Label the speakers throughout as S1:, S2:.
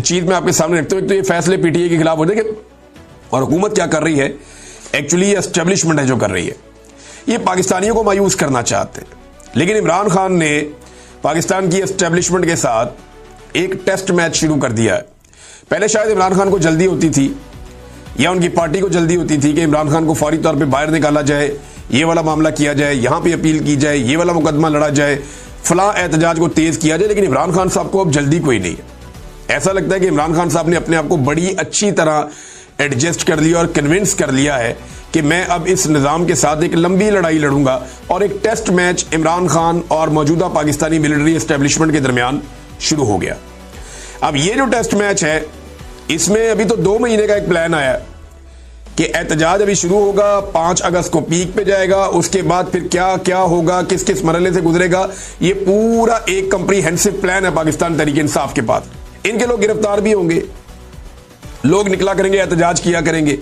S1: चीज मैं आपके सामने रखता हूं। तो ये फैसले पीटीआई के खिलाफ हो रहे हैं और हुकूमत क्या कर रही है, एक्चुअली ये एस्टेब्लिशमेंट है जो कर रही है। ये पाकिस्तानियों को मायूस करना चाहते हैं, लेकिन इमरान खान ने पाकिस्तान की एस्टेब्लिशमेंट के साथ एक टेस्ट मैच शुरू कर दिया है। पहले शायद इमरान खान को जल्दी होती थी या उनकी पार्टी को जल्दी होती थी कि इमरान खान को फौरी तौर पे बाहर निकाला जाए, ये वाला मामला किया जाए, यहां पे अपील की जाए, ये वाला मुकदमा लड़ा जाए, फलां एहतजाज को तेज किया जाए। लेकिन इमरान खान साहब को अब जल्दी कोई नहीं है। ऐसा लगता है कि इमरान खान साहब ने अपने आप को बड़ी अच्छी तरह एडजस्ट कर लिया और कन्विंस कर लिया है कि मैं अब इस निज़ाम के साथ एक लंबी लड़ाई लड़ूंगा। और एक टेस्ट मैच इमरान खान और मौजूदा पाकिस्तानी मिलिट्री एस्टेब्लिशमेंट के दरमियान शुरू हो गया। अब ये जो टेस्ट मैच है, इसमें अभी तो 2 महीने का एक प्लान आया कि एहतजाज अभी शुरू होगा, 5 अगस्त को पीक पे जाएगा, उसके बाद फिर क्या क्या होगा, किस किस मरहले से गुजरेगा, ये पूरा एक कंप्रीहेंसिव प्लान है पाकिस्तान तहरीक इंसाफ के पास। इनके लोग गिरफ्तार भी होंगे, लोग निकला करेंगे, एहतजाज किया करेंगे।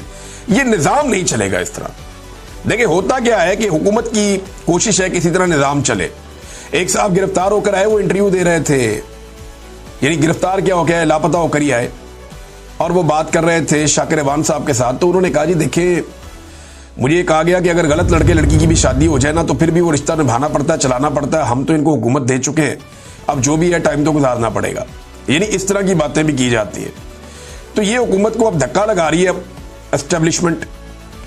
S1: ये निजाम नहीं चलेगा इस तरह। देखिए होता क्या है कि हुकूमत की कोशिश है किसी तरह निजाम चले। एक साहब गिरफ्तार होकर आए, वो इंटरव्यू दे रहे थे, यानी गिरफ्तार क्या हो गया है, लापता होकर ही आए, और वो बात कर रहे थे शाकिर रेवान साहब के साथ। तो उन्होंने कहा जी देखिए, मुझे ये कहा गया कि अगर गलत लड़के लड़की की भी शादी हो जाए ना तो फिर भी वो रिश्ता निभाना पड़ता है, चलाना पड़ता है। हम तो इनको हुकूमत दे चुके हैं, अब जो भी है टाइम तो गुजारना पड़ेगा। यानी इस तरह की बातें भी की जाती है। तो ये हुकूमत को अब धक्का लगा रही है एस्टेब्लिशमेंट,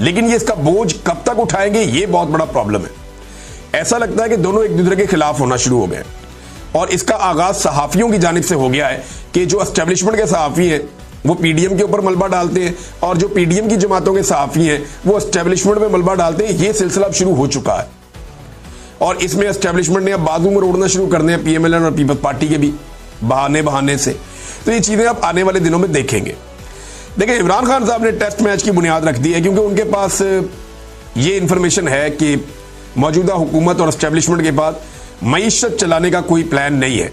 S1: लेकिन ये इसका बोझ कब तक उठाएंगे, ये बहुत बड़ा प्रॉब्लम है। ऐसा लगता है कि दोनों एक दूसरे के खिलाफ होना शुरू हो गए और इसका आगाज सहाफियों की जानिब से हो गया है कि जो एस्टेब्लिशमेंट के सहाफी हैं वो पीडीएम के ऊपर मलबा डालते हैं और जो पीडीएम की जमातों के सहाफी हैं वो एस्टेब्लिशमेंट में मलबा डालते हैं। ये सिलसिला शुरू हो चुका है और इसमें एस्टेब्लिशमेंट ने अब बाजू में रोड़ना शुरू करने हैं पीएमएलएन और पीपल्स पार्टी के भी बहाने से। तो ये चीजें आप आने वाले दिनों में देखेंगे। देखिए इमरान खान साहब ने टेस्ट मैच की बुनियाद रख दी है क्योंकि उनके पास ये इंफॉर्मेशन है कि मौजूदा हुकूमत और एस्टेब्लिशमेंट के पास मईशत चलाने का कोई प्लान नहीं है।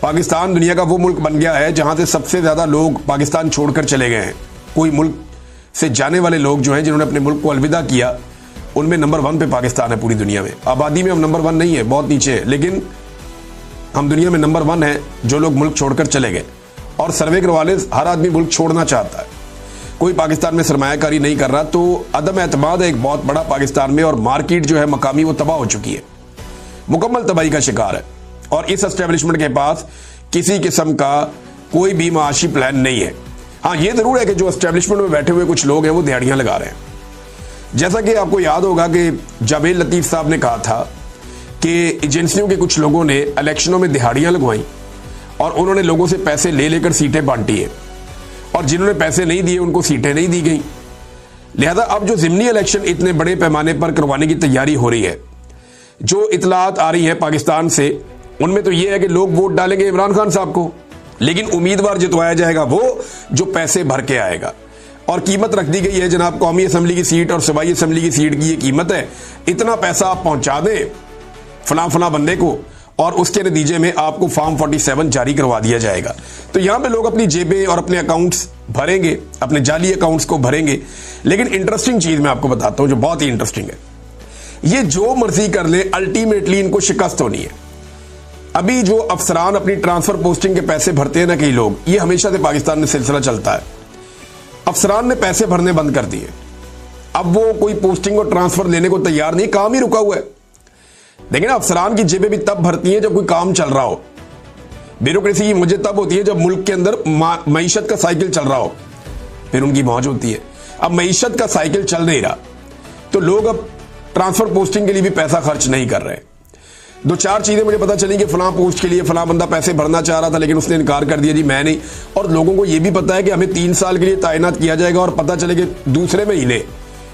S1: पाकिस्तान दुनिया का वो मुल्क बन गया है जहां से सबसे ज्यादा लोग पाकिस्तान छोड़कर चले गए हैं। कोई मुल्क से जाने वाले लोग जो हैं जिन्होंने अपने मुल्क को अलविदा किया, उनमें नंबर 1 पे पाकिस्तान है पूरी दुनिया में। आबादी में हम नंबर 1 नहीं है, बहुत नीचे है, लेकिन हम दुनिया में नंबर 1 है जो लोग मुल्क छोड़कर चले गए। और सर्वे करवा ले, हर आदमी मुल्क छोड़ना चाहता है, कोई पाकिस्तान में सरमायाकारी नहीं कर रहा। तो अदम एतमाद है एक बहुत बड़ा पाकिस्तान में, और मार्केट जो है मकामी वो तबाह हो चुकी है, मुकम्मल तबाही का शिकार है। और इस एस्टेब्लिशमेंट के पास किसी किस्म का कोई भी माशी प्लान नहीं है। हाँ ये जरूर है कि जो एस्टेब्लिशमेंट में बैठे हुए कुछ लोग हैं वो दिहाड़ियां लगा रहे हैं। जैसा कि आपको याद होगा कि जावेद लतीफ साहब ने कहा था कि एजेंसियों के कुछ लोगों ने इलेक्शनों में दिहाड़ियां लगवाई और उन्होंने लोगों से पैसे ले लेकर सीटें बांटी है, और जिन्होंने पैसे नहीं दिए उनको सीटें नहीं दी गई। लिहाजा अब जो ज़िमनी इलेक्शन इतने बड़े पैमाने पर करवाने की तैयारी हो रही है, जो इतलात आ रही है पाकिस्तान से, उनमें तो यह है कि लोग वोट डालेंगे इमरान खान साहब को, लेकिन उम्मीदवार जितवाया जाएगा वो जो पैसे भर के आएगा। और कीमत रख दी गई है जनाब, कौमी असम्बली की सीट और सूबाई असम्बली की सीट की ये कीमत है, इतना पैसा आप पहुंचा दें फला बंदे को और उसके नतीजे में आपको फॉर्म 47 जारी करवा दिया जाएगा। तो यहां पे लोग अपनी जेबें और अपने अकाउंट्स भरेंगे, अपने जाली अकाउंट्स को भरेंगे। लेकिन इंटरेस्टिंग चीज मैं आपको बताता हूं जो बहुत ही इंटरेस्टिंग है, ये जो मर्जी कर ले अल्टीमेटली इनको शिकस्त होनी है। अभी जो अफसरान अपनी ट्रांसफर पोस्टिंग के पैसे भरते हैं ना कई लोग, ये हमेशा से पाकिस्तान में सिलसिला चलता है। अफसरान ने पैसे भरने बंद कर दिए, अब वो कोई पोस्टिंग और ट्रांसफर लेने को तैयार नहीं, काम ही रुका हुआ है। देखिए ना, अफसरान की जेबें भी तब भरती हैं जब कोई काम चल रहा हो। ब्यूरोक्रेसी की मुझे तब होती है जब मुल्क के अंदर मईशत का साइकिल चल रहा हो, फिर उनकी मौज होती है। अब मईशत का साइकिल चल नहीं रहा तो लोग अब ट्रांसफर पोस्टिंग के लिए भी पैसा खर्च नहीं कर रहे। 2-4 चीजें मुझे पता चली कि फलां पोस्ट के लिए फलां बंदा पैसे भरना चाह रहा था लेकिन उसने इनकार कर दिया, जी मैं नहीं। और लोगों को यह भी पता है कि हमें 3 साल के लिए तैनात किया जाएगा और पता चले कि दूसरे महीने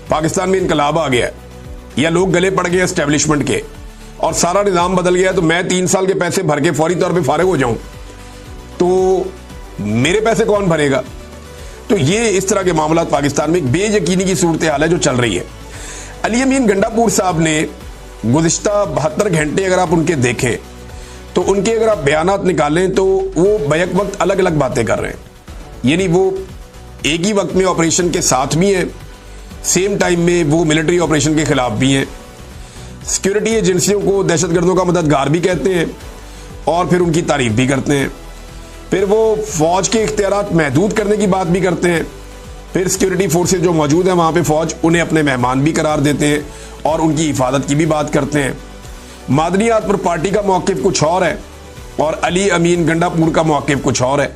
S1: पाकिस्तान में इनकलाब आ गया या लोग गले पड़ गए एस्टेब्लिशमेंट के और सारा निजाम बदल गया, तो मैं 3 साल के पैसे भर के फौरी तौर पे फारिग हो जाऊं तो मेरे पैसे कौन भरेगा। तो ये इस तरह के मामला पाकिस्तान में एक बेयकीनी की सूरत हाल है जो चल रही है। अली अमीन गंडापुर साहब ने गुज़िश्ता 72 घंटे अगर आप उनके देखें तो उनके अगर आप बयानात निकालें तो वो बैक वक्त अलग अलग बातें कर रहे हैं। यानी वो एक ही वक्त में ऑपरेशन के साथ भी हैं, सेम टाइम में वो मिलिट्री ऑपरेशन के खिलाफ भी हैं, सिक्योरिटी एजेंसियों को दहशतगर्दों का मददगार भी कहते हैं और फिर उनकी तारीफ भी करते हैं। फिर वो फौज के इख्तियारात महदूद करने की बात भी करते हैं। फिर सिक्योरिटी फोर्सेज जो मौजूद हैं वहां पे फौज उन्हें अपने मेहमान भी करार देते हैं और उनकी हिफाजत की भी बात करते हैं। मादनियात पर पार्टी का मौक़िफ़ कुछ और है और अली अमीन गंडापुर का मौक़िफ़ कुछ और है।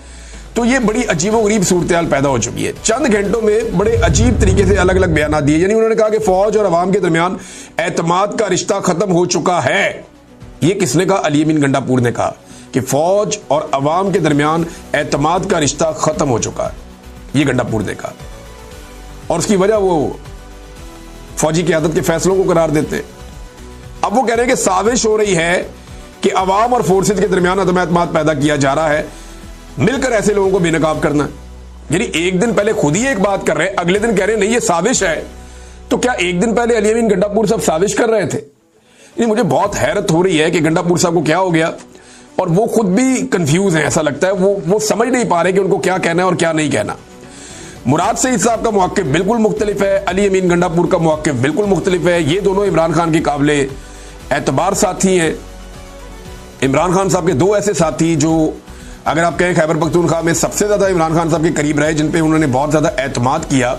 S1: तो ये बड़ी अजीबोगरीब सूरत पैदा हो चुकी है। चंद घंटों में बड़े अजीब तरीके से अलग अलग बयान दिए। यानी उन्होंने कहा कि फौज और अवाम के दरमियान एतमाद का रिश्ता खत्म हो चुका है। ये किसने कहा? अली अमीन गंडापुर ने कहा कि फौज और अवाम के दरमियान एतमाद का रिश्ता खत्म हो चुका है। ये गंडापुर ने कहा और उसकी वजह वो फौजी क़यादत के फैसलों को करार देते। अब वो कह रहे हैं कि साजिश हो रही है कि अवाम और फोर्सेज के दरमियान अदम एतमाद पैदा किया जा रहा है, मिलकर ऐसे लोगों को बेनकाब करना। यानी एक दिन पहले खुद ही एक बात कर रहे हैं, अगले दिन कह रहे हैं नहीं ये साजिश है। तो क्या एक दिन पहले अली अमीन गंडापुर साहब साजिश कर रहे थे? ये मुझे बहुत हैरत हो रही है कि गंडापुर साहब को क्या हो गया और वो खुद भी कंफ्यूज हैं। ऐसा लगता है वो समझ नहीं पा रहे कि उनको क्या कहना है और क्या नहीं कहना। मुराद सईद साहब का मौक़िफ़ बिल्कुल मुख्तलिफ है, अली अमीन गंडापुर का मौक़िफ़ बिल्कुल मुख्तलिफ है। ये दोनों इमरान खान के काबिले एतबार साथी हैं। इमरान खान साहब के दो ऐसे साथी जो अगर आप कहें खैबर पख्तूनख्वा में सबसे ज़्यादा इमरान खान साहब के करीब रहे, जिन पे उन्होंने बहुत ज़्यादा एतमाद किया,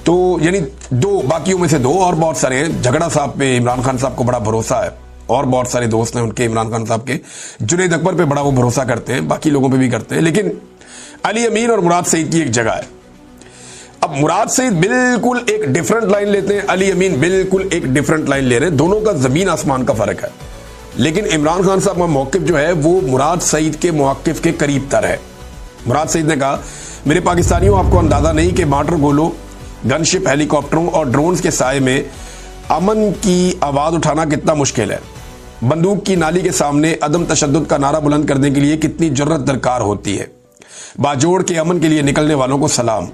S1: तो यानी दो, बाकियों में से दो और बहुत सारे हैं। झगड़ा साहब पे इमरान खान साहब को बड़ा भरोसा है और बहुत सारे दोस्त हैं उनके इमरान खान साहब के, जुनैद अकबर पे बड़ा वो भरोसा करते हैं, बाकी लोगों पे भी करते हैं। लेकिन अली अमीन और मुराद सईद की एक जगह है। अब मुराद सईद बिल्कुल एक डिफरेंट लाइन लेते हैं, अली अमीन बिल्कुल एक डिफरेंट लाइन ले रहे हैं। दोनों का ज़मीन आसमान का फ़र्क है। लेकिन इमरान खान साहब का मौक़िफ़ जो है वो मुराद सईद के मौक़िफ़ के करीब तर है। मुराद सईद ने कहा, मेरे पाकिस्तानियों, आपको अंदाज़ा नहीं कि मार्टर गोलों, गनशिप, हेलीकॉप्टरों और ड्रोन्स के साए में अमन की आवाज़ उठाना कितना मुश्किल है। बंदूक की नाली के सामने अदम तशद्दुद का नारा बुलंद करने के लिए कितनी जुर्रत दरकार होती है। बाजोड़ के अमन के लिए निकलने वालों को सलाम।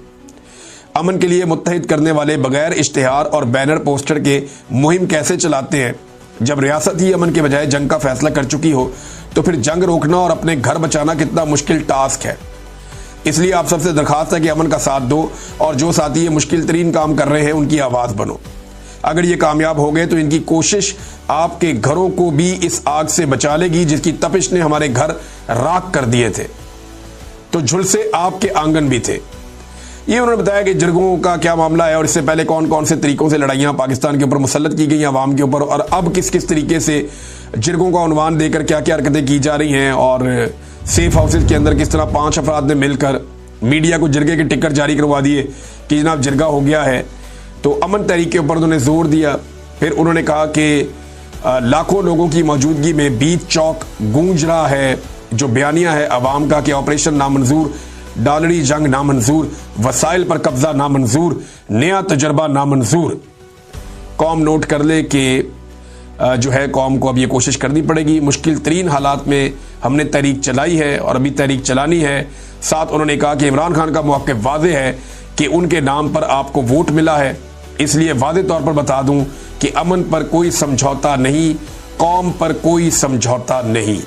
S1: अमन के लिए मुत्तहिद करने वाले बगैर इश्तिहार और बैनर पोस्टर के मुहिम कैसे चलाते हैं? जब रियासत ही अमन के बजाय जंग का फैसला कर चुकी हो तो फिर जंग रोकना और अपने घर बचाना कितना मुश्किल टास्क है। इसलिए आप सबसे दरखास्त है कि अमन का साथ दो और जो साथी ये मुश्किल तरीन काम कर रहे हैं उनकी आवाज़ बनो। अगर ये कामयाब हो गए तो इनकी कोशिश आपके घरों को भी इस आग से बचा लेगी जिसकी तपिश ने हमारे घर राख कर दिए थे, तो झुलसे आपके आंगन भी थे। ये उन्होंने बताया कि जिरगों का क्या मामला है और इससे पहले कौन कौन से तरीकों से लड़ाइयाँ पाकिस्तान के ऊपर मुसल्लत की गई अवाम के ऊपर, और अब किस किस तरीके से जिरगों का उन्वान देकर क्या क्या हरकतें की जा रही हैं, और सेफ हाउसेज के अंदर किस तरह 5 अफराद ने मिलकर मीडिया को जिरगे के टिकट जारी करवा दिए कि जनाब जिरगा हो गया है। तो अमन तहरीक के ऊपर उन्होंने जोर दिया। फिर उन्होंने कहा कि लाखों लोगों की मौजूदगी में बीच चौक गूंज रहा है जो बयानिया है अवाम का कि ऑपरेशन नामंजूर, डॉलरी जंग नामंजूर, वसाइल पर कब्जा नामंजूर, नया तजर्बा नामंजूर। कौम नोट कर ले कि जो है कौम को अब ये कोशिश करनी पड़ेगी। मुश्किल तरीन हालात में हमने तहरीक चलाई है और अभी तहरीक चलानी है। साथ उन्होंने कहा कि इमरान खान का मौक़िफ़ वाज़ेह है कि उनके नाम पर आपको वोट मिला है, इसलिए वाज़ेह तौर पर बता दूं कि अमन पर कोई समझौता नहीं, कौम पर कोई समझौता नहीं।